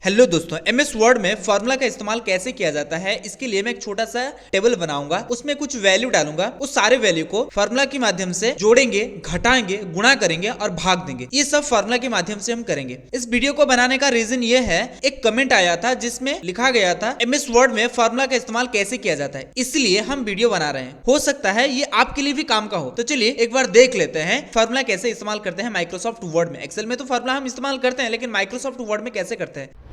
Hello दोस्तों, MS word में formula का इस्तेमाल कैसे किया जाता है इसके लिए मैं एक छोटा सा टेबल बनाऊंगा। उसमें कुछ वैल्यू डालूंगा। उस सारे वैल्यू को फॉर्मूला के माध्यम से जोड़ेंगे, घटाएंगे, गुणा करेंगे और भाग देंगे। ये सब फॉर्मूला के माध्यम से हम करेंगे। इस वीडियो को बनाने का रीजन ये है, एक कमेंट आया था जिसमें लिखा गया था एमएस वर्ड में फॉर्मूला का इस्तेमाल कैसे किया जाता है, इसलिए हम वीडियो बना रहे हैं। हो सकता है ये आपके लिए भी काम का हो। तो चलिए एक बार देख लेते हैं फॉर्मूला कैसे इस्तेमाल करते हैं माइक्रोसॉफ्ट वर्ड में। एक्सेल में तो फॉर्मूला हम इस्तेमाल करते हैं, लेकिन माइक्रोसॉफ्ट वर्ड में कैसे करते हैं।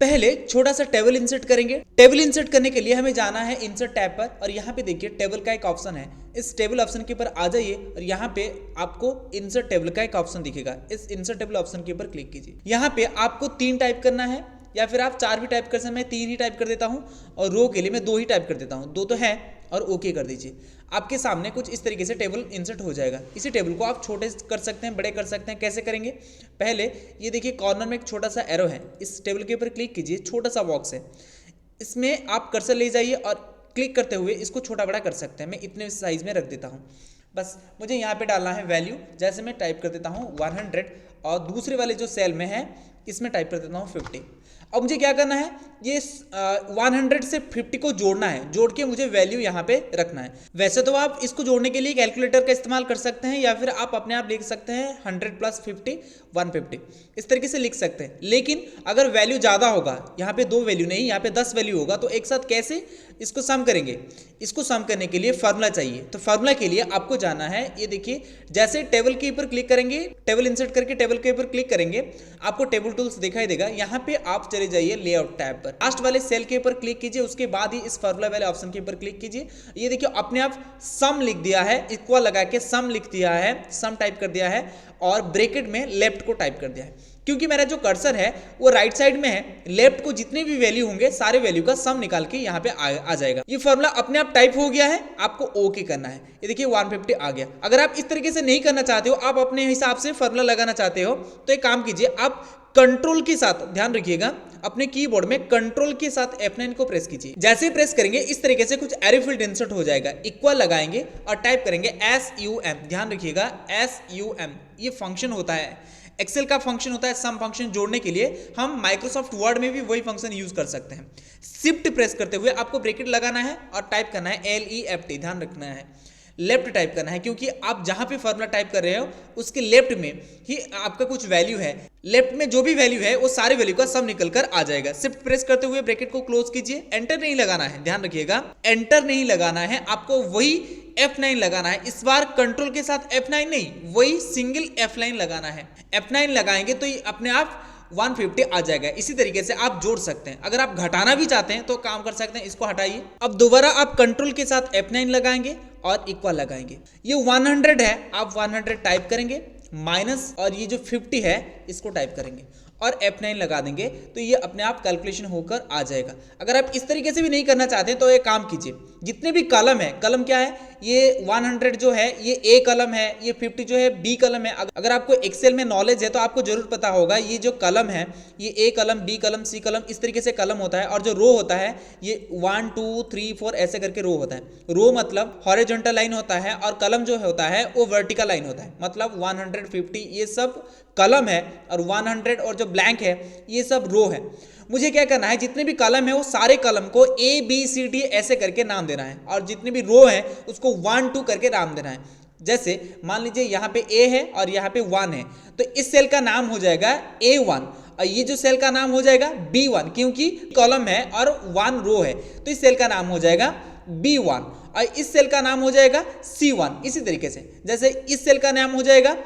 पहले छोटा सा टेबल इंसर्ट करेंगे। टेबल इंसर्ट करने के लिए हमें जाना है इंसर्ट टैब पर और यहाँ पे देखिए टेबल का एक ऑप्शन है। इस टेबल ऑप्शन के ऊपर आ जाइए और यहाँ पे आपको इंसर्ट टेबल का एक ऑप्शन दिखेगा। इस इंसर्ट टेबल ऑप्शन के ऊपर क्लिक कीजिए। यहाँ पे आपको 3 टाइप करना है या फिर आप 4 भी टाइप कर सकते हैं। मैं 3 ही टाइप कर देता हूँ और रो के लिए मैं 2 ही टाइप कर देता हूँ। 2 तो है और ओके कर दीजिए। आपके सामने कुछ इस तरीके से टेबल इंसर्ट हो जाएगा। इसी टेबल को आप छोटे कर सकते हैं, बड़े कर सकते हैं। कैसे करेंगे, पहले ये देखिए कॉर्नर में एक छोटा सा एरो है। इस टेबल के ऊपर क्लिक कीजिए। छोटा सा बॉक्स है, इसमें आप कर्सर ले जाइए और क्लिक करते हुए इसको छोटा बड़ा कर सकते हैं। मैं इतने साइज में रख देता हूँ। बस मुझे यहाँ पे डालना है वैल्यू। जैसे मैं टाइप कर देता हूँ 100 और दूसरे वाले जो सेल में है इसमें टाइप कर देता हूँ 50। अब मुझे क्या करना है, ये 100 से 50 को जोड़ना है। जोड़ के मुझे वैल्यू यहाँ पे रखना है। वैसे तो आप इसको जोड़ने के लिए कैलकुलेटर का इस्तेमाल कर सकते हैं या फिर आप अपने आप लिख सकते हैं 100 + 50 150, इस तरीके से लिख सकते हैं। लेकिन अगर वैल्यू ज़्यादा होगा, यहाँ पे 2 वैल्यू नहीं, यहाँ पे 10 वैल्यू होगा, तो एक साथ कैसे इसको सम करेंगे। इसको सम करने के लिए फार्मूला चाहिए। तो फार्मूला के लिए आपको जाना है, ये देखिए जैसे टेबल के ऊपर क्लिक करेंगे, टेबल इंसर्ट करके टेबल के ऊपर क्लिक करेंगे, आपको टेबल टूल्स दिखाई देगा। यहाँ पे आप चले जाइए लेआउट टैब पर, लास्ट वाले सेल के ऊपर क्लिक कीजिए। उसके बाद ही इस फार्मूला वाले ऑप्शन के ऊपर क्लिक कीजिए। ये देखिए अपने आप सम लिख दिया है, इक्वल लगा के सम लिख दिया है, सम टाइप कर दिया है और ब्रैकेट में लेफ्ट को टाइप कर दिया है। क्योंकि मेरा जो कर्सर है वो राइट साइड में है, लेफ्ट को जितने भी वैल्यू होंगे सारे वैल्यू का सम निकाल के यहाँ पे आ जाएगा। ये फॉर्मूला अपने आप टाइप हो गया है, आपको ओके करना है। ये देखिए 150 आ गया। अगर आप इस तरीके से नहीं करना चाहते हो, आप अपने हिसाब से फॉर्मूला लगाना चाहते हो, तो एक काम कीजिए, आप कंट्रोल के साथ, ध्यान रखिएगा, अपने कीबोर्ड में कंट्रोल के साथ F9 को प्रेस कीजिए। जैसे ही प्रेस करेंगे इस तरीके से कुछ एरो फील्ड इंसर्ट हो जाएगा। इक्वल लगाएंगे और टाइप करेंगे SUM। ध्यान रखिएगा SUM ये फंक्शन होता है, एक्सेल का फंक्शन होता है। सम फंक्शन जोड़ने के लिए हम माइक्रोसॉफ्ट वर्ड में भी वही फंक्शन यूज कर सकते हैं। शिफ्ट प्रेस करते हुए आपको ब्रैकेट लगाना है और टाइप करना है LEFT। ध्यान रखना है लेफ्ट टाइप करना है, क्योंकि आप जहां पे फॉर्मूला टाइप कर रहे हो उसके लेफ्ट में ही आपका कुछ वैल्यू है। लेफ्ट में जो भी वैल्यू है वो सारे वैल्यू का सम निकल कर आ जाएगा। शिफ्ट प्रेस करते हुए ब्रैकेट को क्लोज कीजिए। एंटर नहीं लगाना है, ध्यान रखिएगा एंटर नहीं लगाना है, आपको वही F9 लगाना है। इस बार कंट्रोल के साथ F9 नहीं, वही सिंगल F9 लगाना है। F9 लगाएंगे तो ये अपने आप 150 आ जाएगा। इसी तरीके से आप जोड़ सकते हैं। अगर आप घटाना भी चाहते हैं तो काम कर सकते हैं, इसको हटाइए। अब दोबारा आप कंट्रोल के साथ F9 लगाएंगे और इक्वल लगाएंगे। ये 100 है, आप 100 टाइप करेंगे माइनस और ये जो 50 है इसको टाइप करेंगे और F9 लगा देंगे तो ये अपने आप कैलकुलेशन होकर आ जाएगा। अगर आप इस तरीके से भी नहीं करना चाहते तो एक काम कीजिए, जितने भी कलम है, कलम क्या है, ये 100 जो है ये A कलम है, ये 50 जो है B कलम है। अगर आपको एक्सेल में नॉलेज है तो आपको जरूर पता होगा ये जो कलम है ये A कलम, B कलम, C कलम, इस तरीके से कलम होता है। और जो रो होता है ये 1 2 3 4 ऐसे करके रो होता है। रो मतलब हॉरिजॉन्टल लाइन होता है और कलम जो होता है वो वर्टिकल लाइन होता है। मतलब 150 ये सब कलम है और 100 और जो ब्लैंक है ये सब रो है। मुझे क्या करना है, जितने भी कलम है वो सारे कलम को ABCD ऐसे करके नाम देना है और जितने भी रो है उसको 1 2 करके नाम देना है। जैसे मान लीजिए यहाँ पे A है और यहाँ पे 1 है, तो इस सेल का नाम हो जाएगा A1 और ये जो सेल का नाम हो जाएगा B1, क्योंकि कॉलम है और 1 रो है तो इस सेल का नाम हो जाएगा B1 और इस सेल का नाम हो जाएगा C1। इसी तरीके से जैसे इस सेल का नाम हो जाएगा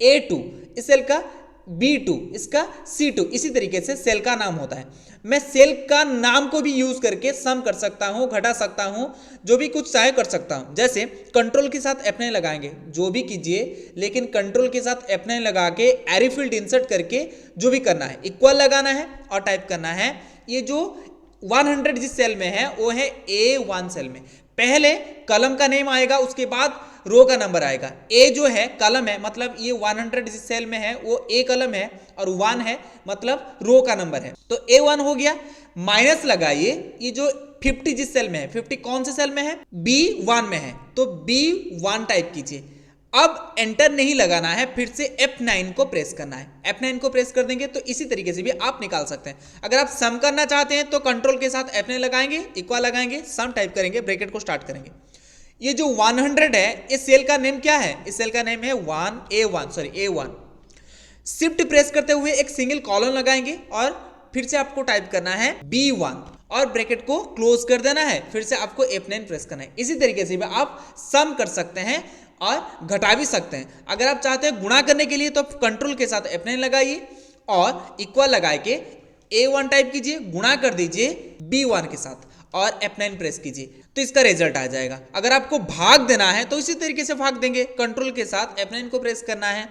A2, इस सेल का B2, इसका C2, इसी तरीके से सेल का नाम होता है। मैं सेल का नाम को भी यूज करके सम कर सकता हूं, घटा सकता हूं, जो भी कुछ चाहे कर सकता हूं। जैसे कंट्रोल के साथ F9 लगाएंगे, जो भी कीजिए, लेकिन कंट्रोल के साथ F9 लगा के एरो फील्ड इंसर्ट करके जो भी करना है, इक्वल लगाना है और टाइप करना है। ये जो 100 जिस सेल में है वो है A1 सेल में। पहले कलम का नेम आएगा, उसके बाद रो का नंबर आएगा। ए जो है कलम है, मतलब ये 100 जिस सेल में है वो ए कलम है और 1 है मतलब रो का नंबर है। तो A1 हो गया। माइनस लगाइए, ये जो 50 जिस सेल में है, 50 कौन से सेल में है, B1 में है, तो B1 टाइप कीजिए। अब एंटर नहीं लगाना है, फिर से F9 को प्रेस करना है। F9 को प्रेस कर देंगे तो इसी तरीके से भी आप निकाल सकते हैं। अगर आप सम करना चाहते हैं तो कंट्रोल के साथ F9 लगाएंगे, इक्वल लगाएंगे, सम टाइप करेंगे, ब्रैकेट को स्टार्ट करेंगे। ये जो 100 है, इस सेल का नेम क्या है? इस सेल का नेम है A1। शिफ्ट प्रेस करते हुए एक सिंगल कॉलम लगाएंगे और फिर से आपको टाइप करना है B1 और ब्रैकेट को क्लोज कर देना है। फिर से आपको F9 प्रेस करना है। इसी तरीके से भी आप सम कर सकते हैं और घटा भी सकते हैं। अगर आप चाहते हैं गुणा करने के लिए तो कंट्रोल के साथ F9 लगाइए और इक्वल लगा के A1 टाइप कीजिए, गुणा कर दीजिए B1 के साथ और F9 प्रेस कीजिए तो इसका रिजल्ट आ जाएगा। अगर आपको भाग देना है तो इसी तरीके से भाग देंगे, कंट्रोल के साथ F9 को प्रेस करना है,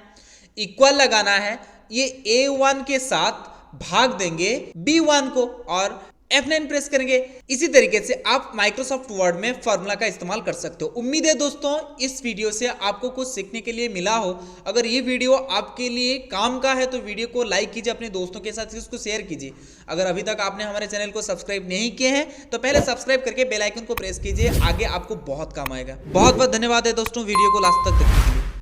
इक्वल लगाना है, ये A1 के साथ भाग देंगे B1 को और F9 प्रेस करेंगे। इसी तरीके से आप माइक्रोसॉफ्ट वर्ड में फॉर्मूला का इस्तेमाल कर सकते हो। उम्मीद है दोस्तों इस वीडियो से आपको कुछ सीखने के लिए मिला हो। अगर ये वीडियो आपके लिए काम का है तो वीडियो को लाइक कीजिए, अपने दोस्तों के साथ इसको शेयर कीजिए। अगर अभी तक आपने हमारे चैनल को सब्सक्राइब नहीं किए हैं तो पहले सब्सक्राइब करके बेल आइकन को प्रेस कीजिए, आगे आपको बहुत काम आएगा। बहुत बहुत धन्यवाद है दोस्तों वीडियो को लास्ट तक देखने के लिए।